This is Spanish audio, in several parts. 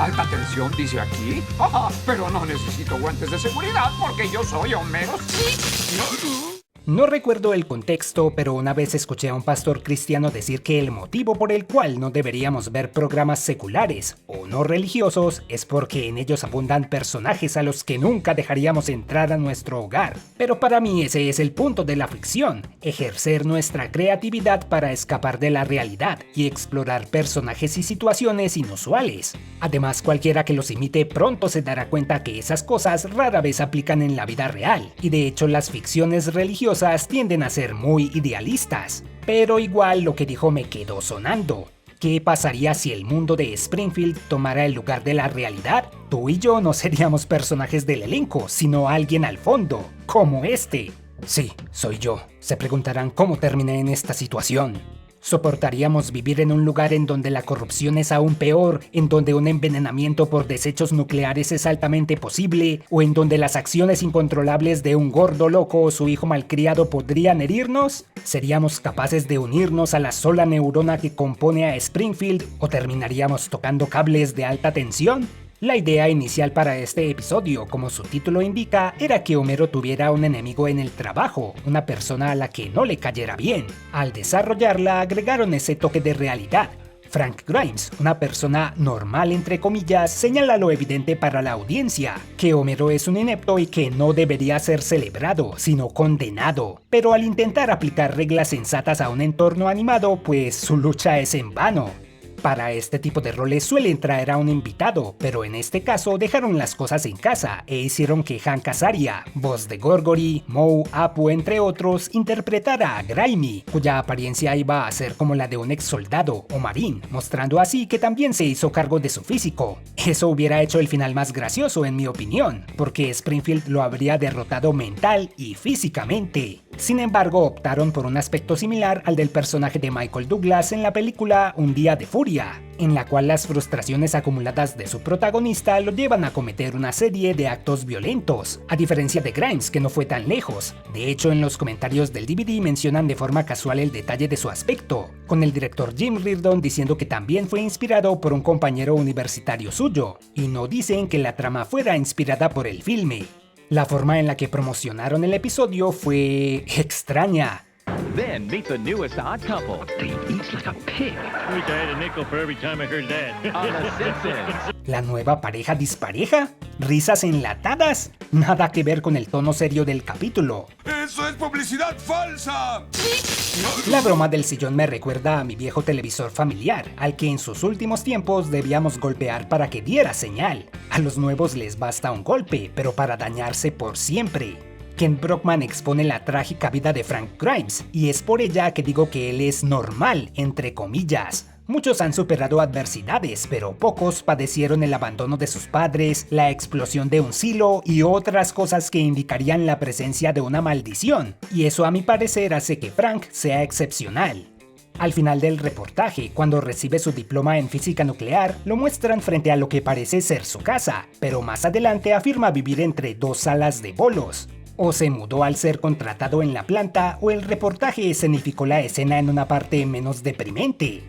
Alta tensión, dice aquí. Pero no necesito guantes de seguridad porque yo soy Homero Simpson. No recuerdo el contexto, pero una vez escuché a un pastor cristiano decir que el motivo por el cual no deberíamos ver programas seculares o no religiosos es porque en ellos abundan personajes a los que nunca dejaríamos entrar a nuestro hogar. Pero para mí ese es el punto de la ficción, ejercer nuestra creatividad para escapar de la realidad y explorar personajes y situaciones inusuales. Además, cualquiera que los imite pronto se dará cuenta que esas cosas rara vez aplican en la vida real, y de hecho las ficciones religiosas tienden a ser muy idealistas. Pero igual lo que dijo me quedó sonando. ¿Qué pasaría si el mundo de Springfield tomara el lugar de la realidad? Tú y yo no seríamos personajes del elenco, sino alguien al fondo, como este. Sí, soy yo. Se preguntarán cómo terminé en esta situación. ¿Soportaríamos vivir en un lugar en donde la corrupción es aún peor, en donde un envenenamiento por desechos nucleares es altamente posible, o en donde las acciones incontrolables de un gordo loco o su hijo malcriado podrían herirnos? ¿Seríamos capaces de unirnos a la sola neurona que compone a Springfield, o terminaríamos tocando cables de alta tensión? La idea inicial para este episodio, como su título indica, era que Homero tuviera un enemigo en el trabajo, una persona a la que no le cayera bien. Al desarrollarla agregaron ese toque de realidad. Frank Grimes, una persona normal entre comillas, señala lo evidente para la audiencia, que Homero es un inepto y que no debería ser celebrado, sino condenado. Pero al intentar aplicar reglas sensatas a un entorno animado, pues su lucha es en vano. Para este tipo de roles suelen traer a un invitado, pero en este caso dejaron las cosas en casa e hicieron que Hank Azaria, voz de Gorgory, Moe, Apu entre otros, interpretara a Grimy, cuya apariencia iba a ser como la de un ex soldado o marín, mostrando así que también se hizo cargo de su físico. Eso hubiera hecho el final más gracioso en mi opinión, porque Springfield lo habría derrotado mental y físicamente. Sin embargo, optaron por un aspecto similar al del personaje de Michael Douglas en la película Un Día de Furia, en la cual las frustraciones acumuladas de su protagonista lo llevan a cometer una serie de actos violentos, a diferencia de Grimes, que no fue tan lejos. De hecho, en los comentarios del DVD mencionan de forma casual el detalle de su aspecto, con el director Jim Reardon diciendo que también fue inspirado por un compañero universitario suyo, y no dicen que la trama fuera inspirada por el filme. La forma en la que promocionaron el episodio fue extraña. Then meet the newest odd couple. He eats like a pig. I wish I had a nickel for every time I heard that. On The Simpsons. ¿La nueva pareja dispareja? ¿Risas enlatadas? Nada que ver con el tono serio del capítulo. ¡Eso es publicidad falsa! La broma del sillón me recuerda a mi viejo televisor familiar, al que en sus últimos tiempos debíamos golpear para que diera señal. A los nuevos les basta un golpe, pero para dañarse por siempre. Kent Brockman expone la trágica vida de Frank Grimes, y es por ella que digo que él es normal, entre comillas. Muchos han superado adversidades, pero pocos padecieron el abandono de sus padres, la explosión de un silo y otras cosas que indicarían la presencia de una maldición, y eso a mi parecer hace que Frank sea excepcional. Al final del reportaje, cuando recibe su diploma en física nuclear, lo muestran frente a lo que parece ser su casa, pero más adelante afirma vivir entre dos salas de bolos. O se mudó al ser contratado en la planta, o el reportaje escenificó la escena en una parte menos deprimente.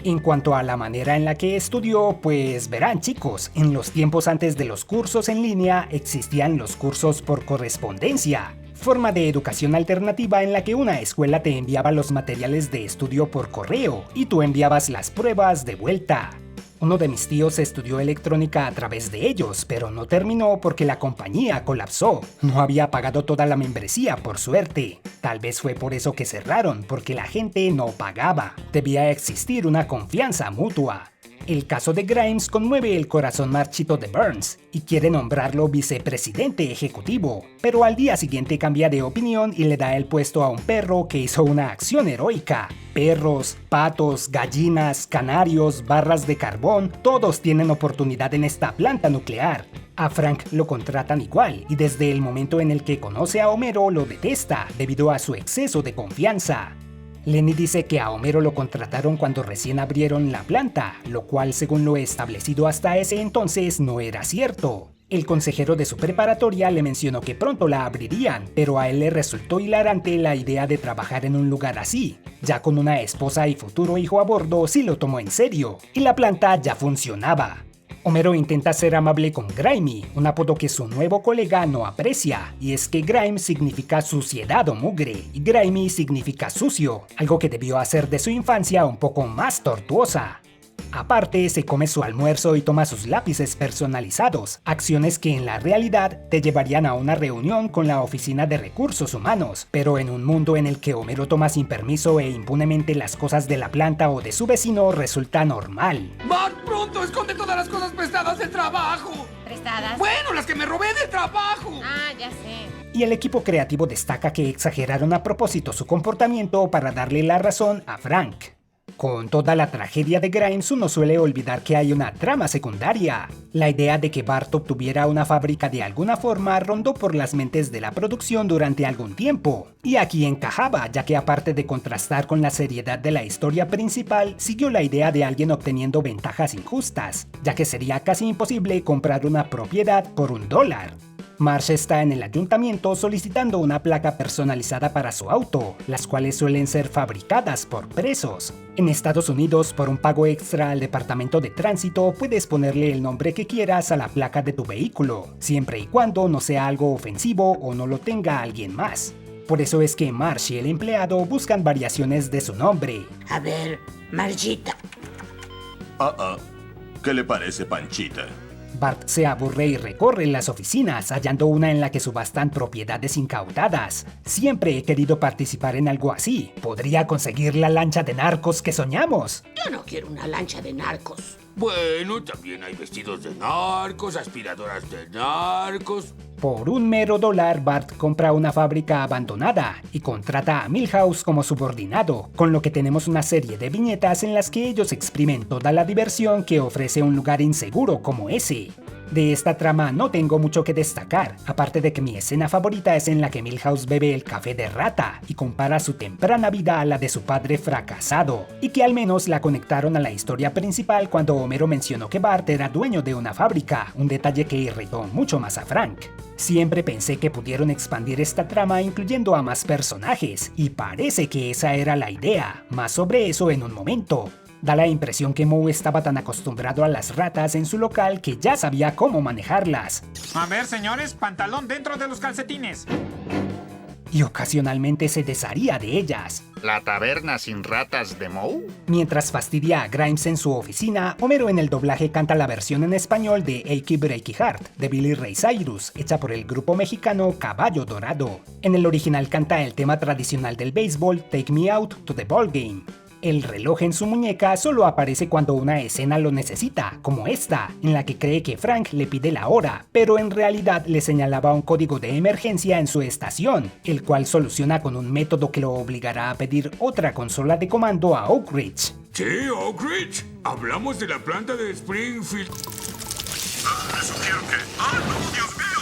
En cuanto a la manera en la que estudió, pues verán chicos, en los tiempos antes de los cursos en línea existían los cursos por correspondencia, forma de educación alternativa en la que una escuela te enviaba los materiales de estudio por correo y tú enviabas las pruebas de vuelta. Uno de mis tíos estudió electrónica a través de ellos, pero no terminó porque la compañía colapsó. No había pagado toda la membresía, por suerte. Tal vez fue por eso que cerraron, porque la gente no pagaba. Debía existir una confianza mutua. El caso de Grimes conmueve el corazón marchito de Burns y quiere nombrarlo vicepresidente ejecutivo, pero al día siguiente cambia de opinión y le da el puesto a un perro que hizo una acción heroica. Perros, patos, gallinas, canarios, barras de carbón, todos tienen oportunidad en esta planta nuclear. A Frank lo contratan igual y desde el momento en el que conoce a Homero lo detesta debido a su exceso de confianza. Lenny dice que a Homero lo contrataron cuando recién abrieron la planta, lo cual según lo establecido hasta ese entonces no era cierto. El consejero de su preparatoria le mencionó que pronto la abrirían, pero a él le resultó hilarante la idea de trabajar en un lugar así. Ya con una esposa y futuro hijo a bordo sí lo tomó en serio, y la planta ya funcionaba. Homero intenta ser amable con Grimy, un apodo que su nuevo colega no aprecia, y es que grime significa suciedad o mugre, y grimy significa sucio, algo que debió hacer de su infancia un poco más tortuosa. Aparte, se come su almuerzo y toma sus lápices personalizados, acciones que en la realidad te llevarían a una reunión con la Oficina de Recursos Humanos, pero en un mundo en el que Homero toma sin permiso e impunemente las cosas de la planta o de su vecino resulta normal. ¡Bart, pronto! ¡Esconde todas las cosas prestadas del trabajo! ¿Prestadas? Bueno, las que me robé del trabajo. Ah, ya sé. Y el equipo creativo destaca que exageraron a propósito su comportamiento para darle la razón a Frank. Con toda la tragedia de Grimes, uno suele olvidar que hay una trama secundaria. La idea de que Bart obtuviera una fábrica de alguna forma rondó por las mentes de la producción durante algún tiempo. Y aquí encajaba, ya que aparte de contrastar con la seriedad de la historia principal, siguió la idea de alguien obteniendo ventajas injustas, ya que sería casi imposible comprar una propiedad por $1. Marge está en el ayuntamiento solicitando una placa personalizada para su auto, las cuales suelen ser fabricadas por presos. En Estados Unidos, por un pago extra al departamento de tránsito, puedes ponerle el nombre que quieras a la placa de tu vehículo, siempre y cuando no sea algo ofensivo o no lo tenga alguien más. Por eso es que Marge y el empleado buscan variaciones de su nombre. A ver, Margita. ¿Qué le parece, Panchita? Bart se aburre y recorre las oficinas, hallando una en la que subastan propiedades incautadas. Siempre he querido participar en algo así. Podría conseguir la lancha de narcos que soñamos. Yo no quiero una lancha de narcos. Bueno, también hay vestidos de narcos, aspiradoras de narcos. Por un mero $1, Bart compra una fábrica abandonada y contrata a Milhouse como subordinado, con lo que tenemos una serie de viñetas en las que ellos exprimen toda la diversión que ofrece un lugar inseguro como ese. De esta trama no tengo mucho que destacar, aparte de que mi escena favorita es en la que Milhouse bebe el café de rata y compara su temprana vida a la de su padre fracasado, y que al menos la conectaron a la historia principal cuando Homero mencionó que Bart era dueño de una fábrica, un detalle que irritó mucho más a Frank. Siempre pensé que pudieron expandir esta trama incluyendo a más personajes, y parece que esa era la idea, más sobre eso en un momento. Da la impresión que Moe estaba tan acostumbrado a las ratas en su local que ya sabía cómo manejarlas. A ver, señores, pantalón dentro de los calcetines. Y ocasionalmente se desharía de ellas. ¿La taberna sin ratas de Moe? Mientras fastidia a Grimes en su oficina, Homero en el doblaje canta la versión en español de Achy Breaky Heart de Billy Ray Cyrus, hecha por el grupo mexicano Caballo Dorado. En el original canta el tema tradicional del béisbol Take Me Out to the Ball Game. El reloj en su muñeca solo aparece cuando una escena lo necesita, como esta, en la que cree que Frank le pide la hora, pero en realidad le señalaba un código de emergencia en su estación, el cual soluciona con un método que lo obligará a pedir otra consola de comando a Oak Ridge. Sí, Oak Ridge. Hablamos de la planta de Springfield. Le sugiero que... no, Dios mío!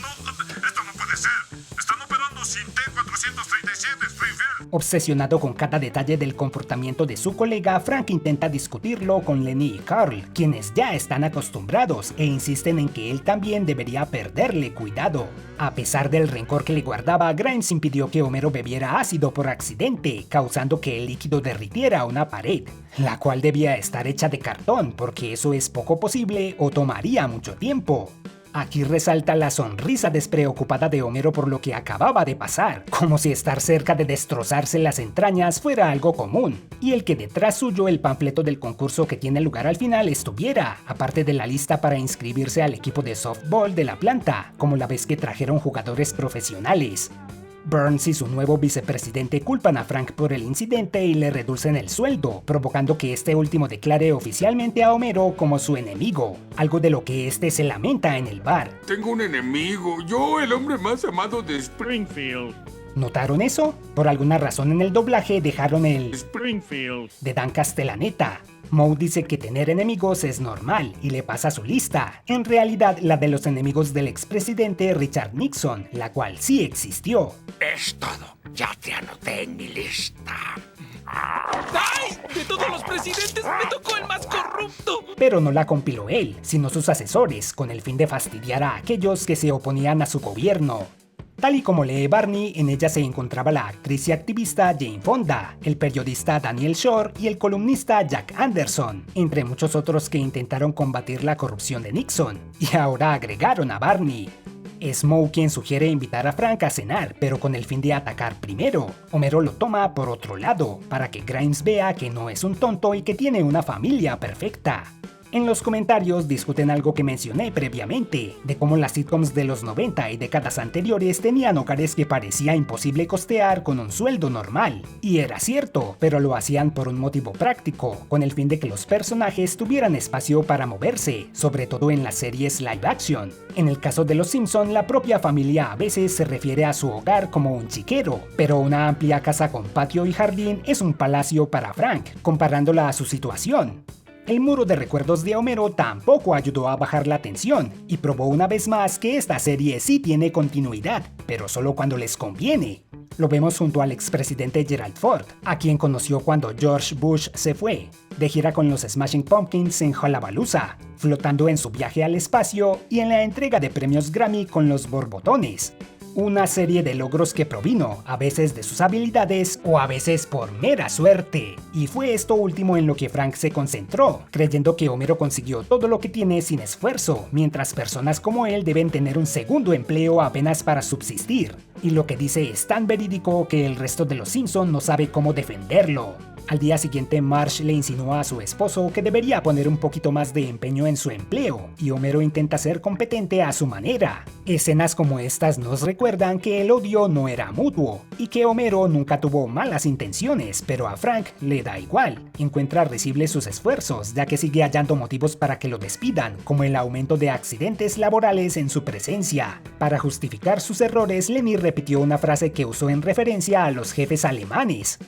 No, esto no puede ser. Están operando sin T-437 Springfield. Obsesionado con cada detalle del comportamiento de su colega, Frank intenta discutirlo con Lenny y Carl, quienes ya están acostumbrados e insisten en que él también debería perderle cuidado. A pesar del rencor que le guardaba, Grimes impidió que Homero bebiera ácido por accidente, causando que el líquido derritiera una pared, la cual debía estar hecha de cartón, porque eso es poco posible o tomaría mucho tiempo. Aquí resalta la sonrisa despreocupada de Homero por lo que acababa de pasar, como si estar cerca de destrozarse las entrañas fuera algo común, y el que detrás suyo el panfleto del concurso que tiene lugar al final estuviera, aparte de la lista para inscribirse al equipo de softball de la planta, como la vez que trajeron jugadores profesionales. Burns y su nuevo vicepresidente culpan a Frank por el incidente y le reducen el sueldo, provocando que este último declare oficialmente a Homero como su enemigo, algo de lo que este se lamenta en el bar. Tengo un enemigo, yo, el hombre más amado de Springfield. ¿Notaron eso? Por alguna razón en el doblaje dejaron el Springfield de Dan Castellaneta. Moe dice que tener enemigos es normal y le pasa su lista, en realidad la de los enemigos del expresidente Richard Nixon, la cual sí existió. Es todo, ya te anoté en mi lista. ¡Ay! ¡De todos los presidentes me tocó el más corrupto! Pero no la compiló él, sino sus asesores, con el fin de fastidiar a aquellos que se oponían a su gobierno. Tal y como lee Barney, en ella se encontraba la actriz y activista Jane Fonda, el periodista Daniel Shore y el columnista Jack Anderson, entre muchos otros que intentaron combatir la corrupción de Nixon, y ahora agregaron a Barney. Es Moe quien sugiere invitar a Frank a cenar, pero con el fin de atacar primero. Homero lo toma por otro lado, para que Grimes vea que no es un tonto y que tiene una familia perfecta. En los comentarios discuten algo que mencioné previamente, de cómo las sitcoms de los 90 y décadas anteriores tenían hogares que parecía imposible costear con un sueldo normal. Y era cierto, pero lo hacían por un motivo práctico, con el fin de que los personajes tuvieran espacio para moverse, sobre todo en las series live action. En el caso de los Simpson, la propia familia a veces se refiere a su hogar como un chiquero, pero una amplia casa con patio y jardín es un palacio para Frank, comparándola a su situación. El muro de recuerdos de Homero tampoco ayudó a bajar la tensión, y probó una vez más que esta serie sí tiene continuidad, pero solo cuando les conviene. Lo vemos junto al expresidente Gerald Ford, a quien conoció cuando George Bush se fue, de gira con los Smashing Pumpkins en Lollapalooza, flotando en su viaje al espacio y en la entrega de premios Grammy con los Borbotones. Una serie de logros que provino, a veces de sus habilidades o a veces por mera suerte. Y fue esto último en lo que Frank se concentró, creyendo que Homero consiguió todo lo que tiene sin esfuerzo, mientras personas como él deben tener un segundo empleo apenas para subsistir. Y lo que dice es tan verídico que el resto de los Simpson no sabe cómo defenderlo. Al día siguiente, Marge le insinúa a su esposo que debería poner un poquito más de empeño en su empleo, y Homero intenta ser competente a su manera. Escenas como estas nos recuerdan que el odio no era mutuo, y que Homero nunca tuvo malas intenciones, pero a Frank le da igual. Encuentra risibles sus esfuerzos, ya que sigue hallando motivos para que lo despidan, como el aumento de accidentes laborales en su presencia. Para justificar sus errores, Lenny repitió una frase que usó en referencia a los jefes alemanes.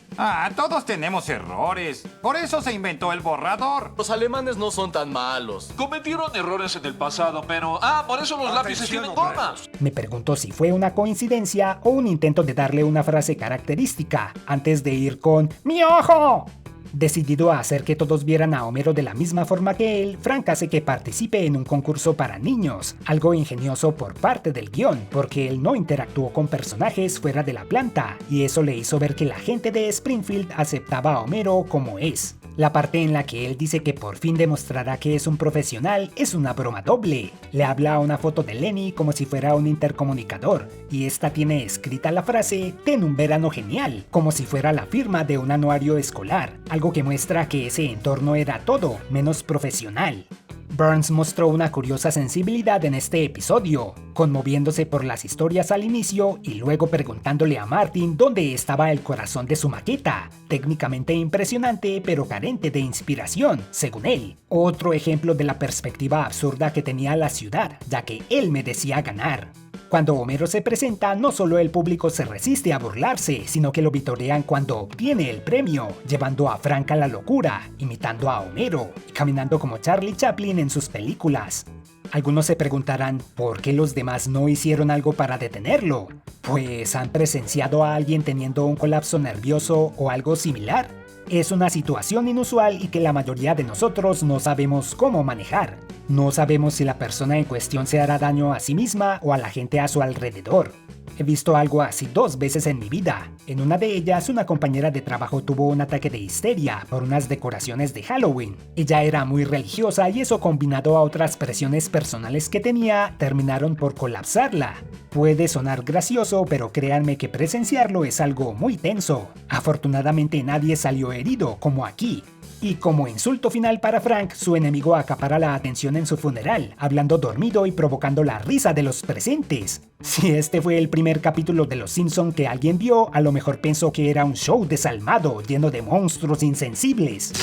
Todos tenemos errores. Por eso se inventó el borrador. Los alemanes no son tan malos. Cometieron errores en el pasado, pero... por eso los lápices tienen goma. Me pregunto si fue una coincidencia o un intento de darle una frase característica, antes de ir con ¡mi ojo! Decidido a hacer que todos vieran a Homero de la misma forma que él, Frank hace que participe en un concurso para niños, algo ingenioso por parte del guión, porque él no interactuó con personajes fuera de la planta, y eso le hizo ver que la gente de Springfield aceptaba a Homero como es. La parte en la que él dice que por fin demostrará que es un profesional es una broma doble. Le habla a una foto de Lenny como si fuera un intercomunicador, y esta tiene escrita la frase «Ten un verano genial», como si fuera la firma de un anuario escolar, algo que muestra que ese entorno era todo menos profesional. Burns mostró una curiosa sensibilidad en este episodio, conmoviéndose por las historias al inicio y luego preguntándole a Martin dónde estaba el corazón de su maqueta, técnicamente impresionante pero carente de inspiración, según él. Otro ejemplo de la perspectiva absurda que tenía la ciudad, ya que él merecía ganar. Cuando Homero se presenta, no solo el público se resiste a burlarse, sino que lo vitorean cuando obtiene el premio, llevando a Frank a la locura, imitando a Homero y caminando como Charlie Chaplin en sus películas. Algunos se preguntarán por qué los demás no hicieron algo para detenerlo, pues han presenciado a alguien teniendo un colapso nervioso o algo similar. Es una situación inusual y que la mayoría de nosotros no sabemos cómo manejar. No sabemos si la persona en cuestión se hará daño a sí misma o a la gente a su alrededor. He visto algo así 2 veces en mi vida. En una de ellas, una compañera de trabajo tuvo un ataque de histeria por unas decoraciones de Halloween. Ella era muy religiosa y eso, combinado a otras presiones personales que tenía, terminaron por colapsarla. Puede sonar gracioso, pero créanme que presenciarlo es algo muy tenso. Afortunadamente nadie salió herido, como aquí. Y como insulto final para Frank, su enemigo acapara la atención en su funeral, hablando dormido y provocando la risa de los presentes. Si este fue el primer capítulo de Los Simpson que alguien vio, a lo mejor pensó que era un show desalmado, lleno de monstruos insensibles.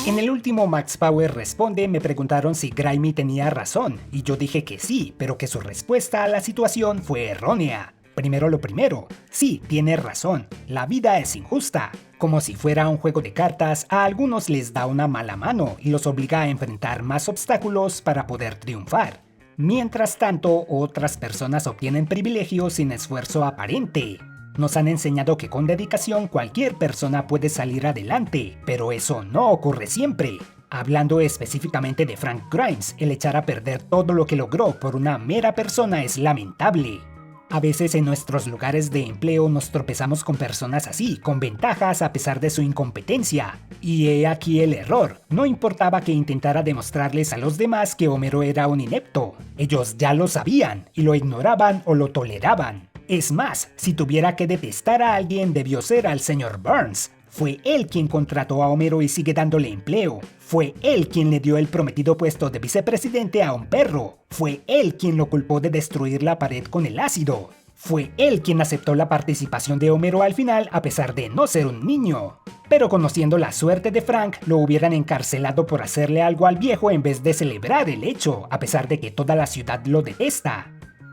En el último Max Power Responde me preguntaron si Grimey tenía razón, y yo dije que sí, pero que su respuesta a la situación fue errónea. Primero lo primero, sí, tiene razón, la vida es injusta. Como si fuera un juego de cartas, a algunos les da una mala mano y los obliga a enfrentar más obstáculos para poder triunfar. Mientras tanto, otras personas obtienen privilegios sin esfuerzo aparente. Nos han enseñado que con dedicación cualquier persona puede salir adelante, pero eso no ocurre siempre. Hablando específicamente de Frank Grimes, el echar a perder todo lo que logró por una mera persona es lamentable. A veces en nuestros lugares de empleo nos tropezamos con personas así, con ventajas a pesar de su incompetencia. Y he aquí el error. No importaba que intentara demostrarles a los demás que Homero era un inepto. Ellos ya lo sabían y lo ignoraban o lo toleraban. Es más, si tuviera que detestar a alguien debió ser al señor Burns. Fue él quien contrató a Homero y sigue dándole empleo. Fue él quien le dio el prometido puesto de vicepresidente a un perro. Fue él quien lo culpó de destruir la pared con el ácido. Fue él quien aceptó la participación de Homero al final a pesar de no ser un niño. Pero conociendo la suerte de Frank, lo hubieran encarcelado por hacerle algo al viejo en vez de celebrar el hecho, a pesar de que toda la ciudad lo detesta.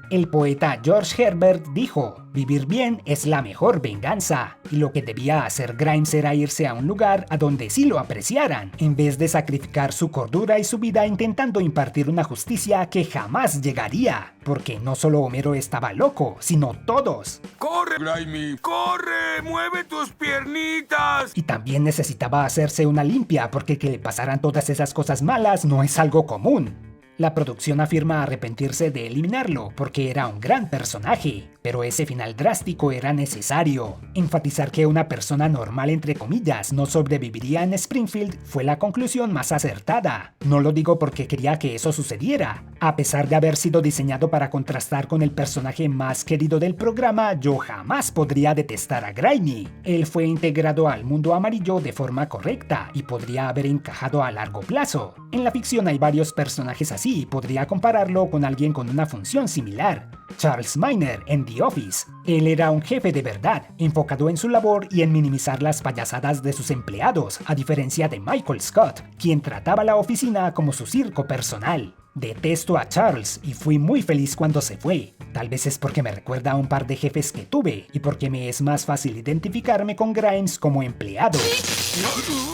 El poeta George Herbert dijo, vivir bien es la mejor venganza, y lo que debía hacer Grimes era irse a un lugar a donde sí lo apreciaran, en vez de sacrificar su cordura y su vida intentando impartir una justicia que jamás llegaría, porque no solo Homero estaba loco, sino todos. ¡Corre, Grimy! ¡Corre! ¡Mueve tus piernitas! Y también necesitaba hacerse una limpia, porque que le pasaran todas esas cosas malas no es algo común. La producción afirma arrepentirse de eliminarlo porque era un gran personaje, pero ese final drástico era necesario. Enfatizar que una persona normal entre comillas no sobreviviría en Springfield fue la conclusión más acertada. No lo digo porque quería que eso sucediera. A pesar de haber sido diseñado para contrastar con el personaje más querido del programa, yo jamás podría detestar a Grimy. Él fue integrado al mundo amarillo de forma correcta y podría haber encajado a largo plazo. En la ficción hay varios personajes así y podría compararlo con alguien con una función similar. Charles Miner en The Office. Él era un jefe de verdad, enfocado en su labor y en minimizar las payasadas de sus empleados, a diferencia de Michael Scott, quien trataba la oficina como su circo personal. Detesto a Charles y fui muy feliz cuando se fue. Tal vez es porque me recuerda a un par de jefes que tuve y porque me es más fácil identificarme con Grimes como empleado.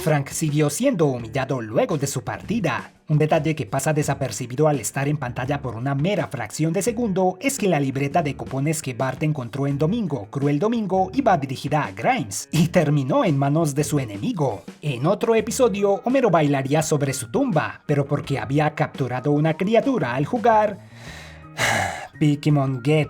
Frank siguió siendo humillado luego de su partida. Un detalle que pasa desapercibido al estar en pantalla por una mera fracción de segundo es que la libreta de cupones que Bart encontró en Domingo, Cruel Domingo, iba dirigida a Grimes y terminó en manos de su enemigo. En otro episodio, Homero bailaría sobre su tumba, pero porque había capturado una criatura al jugar Pikimon Get.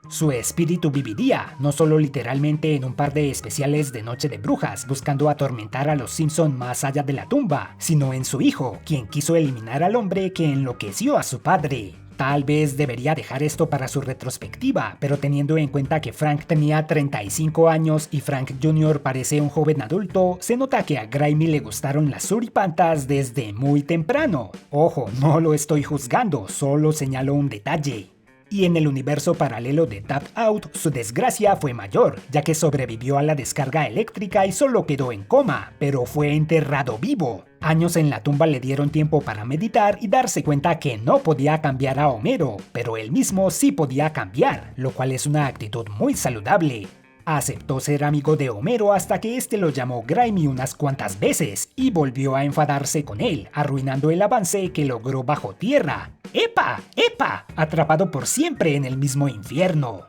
Su espíritu viviría, no solo literalmente en un par de especiales de Noche de Brujas, buscando atormentar a los Simpson más allá de la tumba, sino en su hijo, quien quiso eliminar al hombre que enloqueció a su padre. Tal vez debería dejar esto para su retrospectiva, pero teniendo en cuenta que Frank tenía 35 años y Frank Jr. parece un joven adulto, se nota que a Grimy le gustaron las suripantas desde muy temprano. Ojo, no lo estoy juzgando, solo señalo un detalle. Y en el universo paralelo de Tap Out, su desgracia fue mayor, ya que sobrevivió a la descarga eléctrica y solo quedó en coma, pero fue enterrado vivo. Años en la tumba le dieron tiempo para meditar y darse cuenta que no podía cambiar a Homero, pero él mismo sí podía cambiar, lo cual es una actitud muy saludable. Aceptó ser amigo de Homero hasta que este lo llamó Grimy unas cuantas veces y volvió a enfadarse con él, arruinando el avance que logró bajo tierra. ¡Epa! ¡Epa! Atrapado por siempre en el mismo infierno.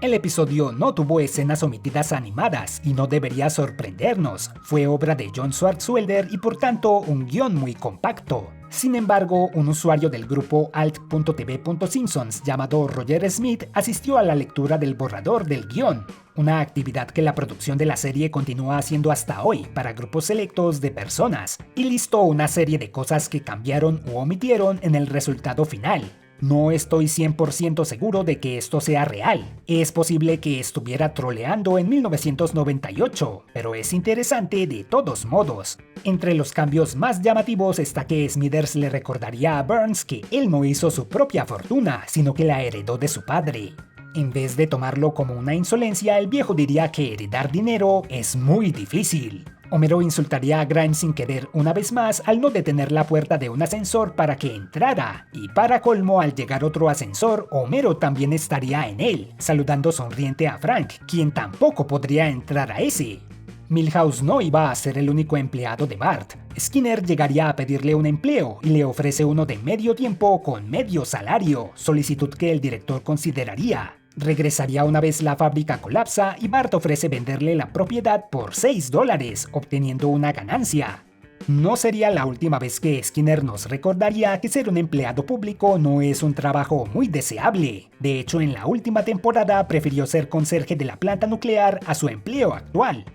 El episodio no tuvo escenas omitidas animadas y no debería sorprendernos. Fue obra de John Swartzwelder y por tanto un guión muy compacto. Sin embargo, un usuario del grupo alt.tv.simpsons llamado Roger Smith asistió a la lectura del borrador del guión, una actividad que la producción de la serie continúa haciendo hasta hoy para grupos selectos de personas, y listó una serie de cosas que cambiaron u omitieron en el resultado final. No estoy 100% seguro de que esto sea real. Es posible que estuviera troleando en 1998, pero es interesante de todos modos. Entre los cambios más llamativos está que Smithers le recordaría a Burns que él no hizo su propia fortuna, sino que la heredó de su padre. En vez de tomarlo como una insolencia, el viejo diría que heredar dinero es muy difícil. Homero insultaría a Grimes sin querer una vez más al no detener la puerta de un ascensor para que entrara, y para colmo al llegar otro ascensor, Homero también estaría en él, saludando sonriente a Frank, quien tampoco podría entrar a ese. Milhouse no iba a ser el único empleado de Bart. Skinner llegaría a pedirle un empleo y le ofrece uno de medio tiempo con medio salario, solicitud que el director consideraría. Regresaría una vez la fábrica colapsa y Bart ofrece venderle la propiedad por $6, obteniendo una ganancia. No sería la última vez que Skinner nos recordaría que ser un empleado público no es un trabajo muy deseable. De hecho, en la última temporada prefirió ser conserje de la planta nuclear a su empleo actual.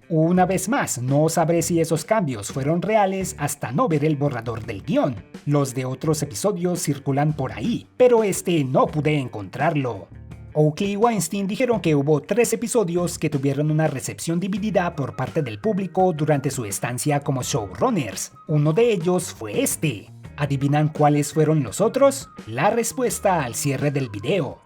Una vez más, no sabré si esos cambios fueron reales hasta no ver el borrador del guión. Los de otros episodios circulan por ahí, pero no pude encontrarlo. Oakley y Weinstein dijeron que hubo 3 episodios que tuvieron una recepción dividida por parte del público durante su estancia como showrunners. Uno de ellos fue este. ¿Adivinan cuáles fueron los otros? La respuesta al cierre del video.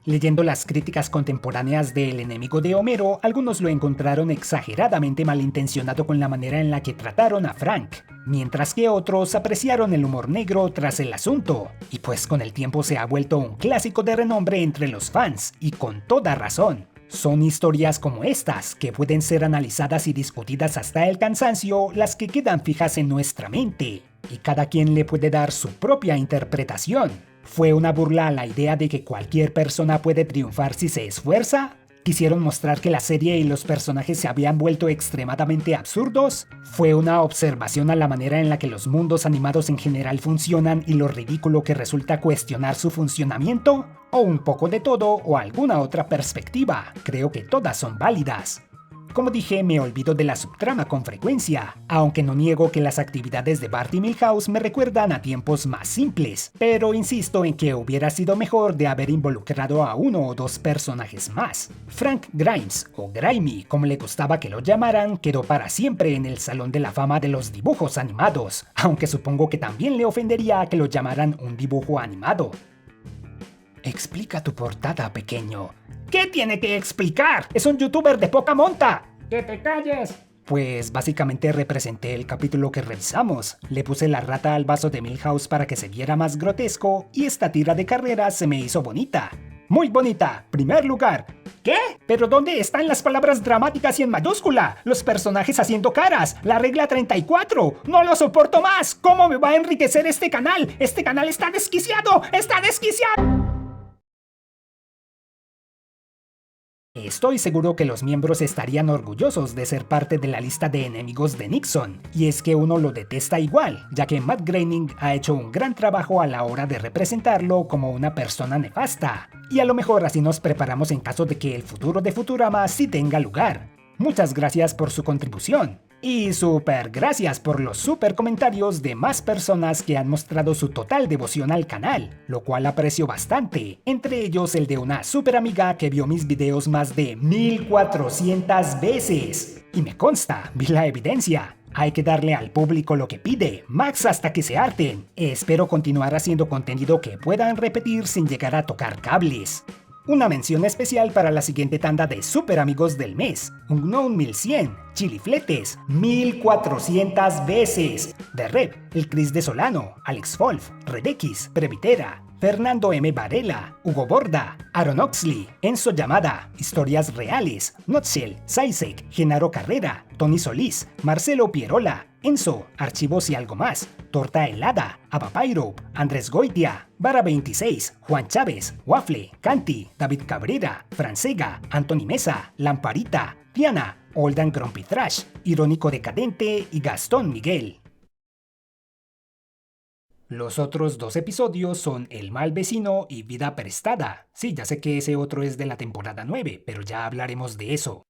Leyendo las críticas contemporáneas de El enemigo de Homero, algunos lo encontraron exageradamente malintencionado con la manera en la que trataron a Frank, mientras que otros apreciaron el humor negro tras el asunto, y pues con el tiempo se ha vuelto un clásico de renombre entre los fans, y con toda razón. Son historias como estas, que pueden ser analizadas y discutidas hasta el cansancio, las que quedan fijas en nuestra mente, y cada quien le puede dar su propia interpretación. ¿Fue una burla a la idea de que cualquier persona puede triunfar si se esfuerza? ¿Quisieron mostrar que la serie y los personajes se habían vuelto extremadamente absurdos? ¿Fue una observación a la manera en la que los mundos animados en general funcionan y lo ridículo que resulta cuestionar su funcionamiento? ¿O un poco de todo o alguna otra perspectiva? Creo que todas son válidas. Como dije, me olvido de la subtrama con frecuencia, aunque no niego que las actividades de Bart y Milhouse me recuerdan a tiempos más simples, pero insisto en que hubiera sido mejor de haber involucrado a 1 o 2 personajes más. Frank Grimes, o Grimey como le gustaba que lo llamaran, quedó para siempre en el Salón de la Fama de los dibujos animados, aunque supongo que también le ofendería que lo llamaran un dibujo animado. Explica tu portada, pequeño. ¿Qué tiene que explicar? Es un youtuber de poca monta. ¡Que te calles! Pues básicamente representé el capítulo que revisamos. Le puse la rata al vaso de Milhouse para que se viera más grotesco y esta tira de carreras se me hizo bonita. Muy bonita, primer lugar. ¿Qué? ¿Pero dónde están las palabras dramáticas y en mayúscula? Los personajes haciendo caras, la regla 34. ¡No lo soporto más! ¿Cómo me va a enriquecer este canal? ¡Este canal está desquiciado! ¡Está desquiciado! Estoy seguro que los miembros estarían orgullosos de ser parte de la lista de enemigos de Nixon, y es que uno lo detesta igual, ya que Matt Groening ha hecho un gran trabajo a la hora de representarlo como una persona nefasta, y a lo mejor así nos preparamos en caso de que el futuro de Futurama sí tenga lugar. Muchas gracias por su contribución. Y super gracias por los super comentarios de más personas que han mostrado su total devoción al canal, lo cual aprecio bastante, entre ellos el de una super amiga que vio mis videos más de 1400 veces. Y me consta, vi la evidencia. Hay que darle al público lo que pide, max hasta que se harten. Espero continuar haciendo contenido que puedan repetir sin llegar a tocar cables. Una mención especial para la siguiente tanda de super amigos del mes. Unknown 1100, Chilifletes, 1400 veces. The Rep, el Chris de Solano, Alex Wolf, Redx, Previtera, Fernando M. Varela, Hugo Borda, Aaron Oxley, Enzo Llamada, Historias Reales, Notshell, Saisek, Genaro Carrera, Tony Solís, Marcelo Pierola, Enzo, Archivos y algo más, Torta Helada, Abapairo, Andrés Goitia, Vara 26, Juan Chávez, Waffle, Canti, David Cabrera, Francega, Anthony Mesa, Lamparita, Diana, Oldan Grumpy Trash, Irónico Decadente y Gastón Miguel. Los otros 2 episodios son El mal vecino y Vida prestada. Sí, ya sé que ese otro es de la temporada 9, pero ya hablaremos de eso.